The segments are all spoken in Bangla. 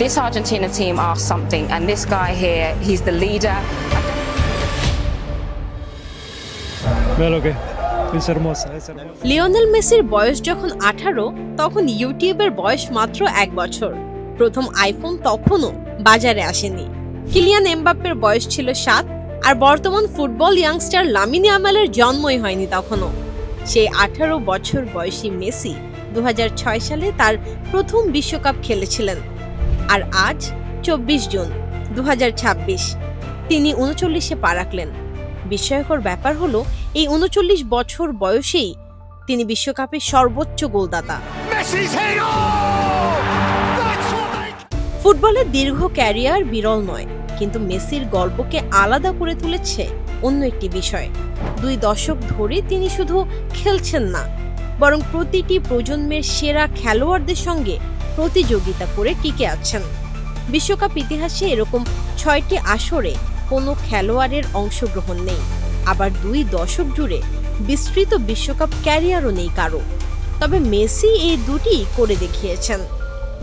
This Argentina team are something, and this guy here, he's the leader. Lionel মেসির বয়স যখন 18, তখন ইউটিউবের বয়স মাত্র 1 বছর। প্রথম আইফোন তখনও বাজারে আসেনি। কিলিয়ান এমবাপ্পের বয়স ছিল 7, আর বর্তমান ফুটবল ইয়াংস্টার লামিন ইয়ামালের জন্মই হয়নি তখনও। সেই 18 বছর বয়সী মেসি 2006 সালে তার প্রথম বিশ্বকাপ খেলেছিলেন। আর আজ 24 জুন 2026 তিনি 39-এ পা রাখলেন। বিস্ময়কর ব্যাপার হলো, এই 39 বছর বয়সেই তিনি বিশ্বকাপের সর্বোচ্চ গোলদাতা। ফুটবলের দীর্ঘ ক্যারিয়ার বিরল নয়, কিন্তু মেসির গল্পকে আলাদা করে তুলেছে অন্য একটি বিষয়। 2 দশক ধরে তিনি শুধু খেলছেন না, বরং প্রতিটি প্রজন্মের সেরা খেলোয়াড়দের সঙ্গে প্রতিযোগিতা করে টিকে আছেন। বিশ্বকাপ ইতিহাসে এরকম 6টি আসরে কোনো খেলোয়াড়ের অংশগ্রহণ নেই, আবার 2 দশক জুড়ে বিস্তৃত বিশ্বকাপ ক্যারিয়ারও নেই কারো। তবে মেসি এই দুটি করে দেখিয়েছেন।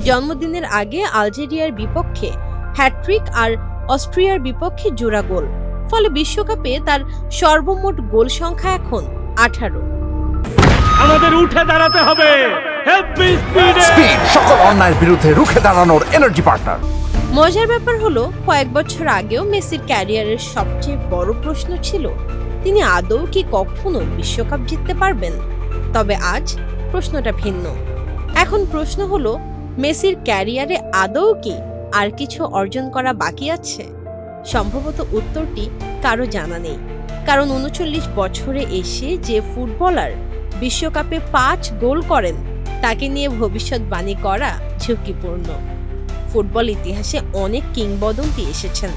জন্মদিনের আগে আলজেরিয়ার বিপক্ষে হ্যাট্রিক আর অস্ট্রিয়ার বিপক্ষে জোড়া গোল, ফলে বিশ্বকাপে তার সর্বমোট গোল সংখ্যা এখন 18। আমাদের উঠে দাঁড়াতে হবে। স্পিড, সকল অন্যায়ের বিরুদ্ধে রুখে দাঁড়ানোর এনার্জি পার্টনার। মজার ব্যাপার হলো, কয়েক বছর আগেও মেসির ক্যারিয়ারের সবচেয়ে বড় প্রশ্ন ছিল তিনি আদৌ কি কখনো বিশ্বকাপ জিততে পারবেন। তবে আজ প্রশ্নটা ভিন্ন। এখন প্রশ্ন হলো, মেসির ক্যারিয়ারে আদৌ কি আর কিছু অর্জন করা বাকি আছে? সম্ভবত উত্তরটি কারো জানা নেই, কারণ 39 বছরে এসে যে ফুটবলার বিশ্বকাপে 5 গোল করেন, তাকে নিয়ে ভবিষ্যৎবাণী করা ঝুঁকিপূর্ণ। ফুটবল ইতিহাসে অনেক কিংবদন্তি এসেছেন,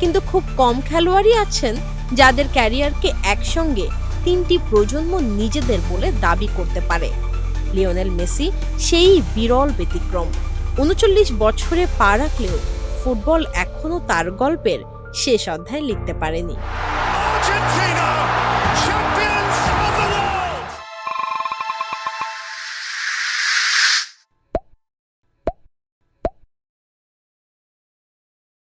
কিন্তু খুব কম খেলোয়াড়ই আছেন যাদের ক্যারিয়ারকে একসঙ্গে 3টি প্রজন্ম নিজেদের বলে দাবি করতে পারে। লিওনেল মেসি সেই বিরল ব্যতিক্রম। 39 বছরে পা রাখলেও ফুটবল এখনো তার গল্পের শেষ অধ্যায় লিখতে পারেনি।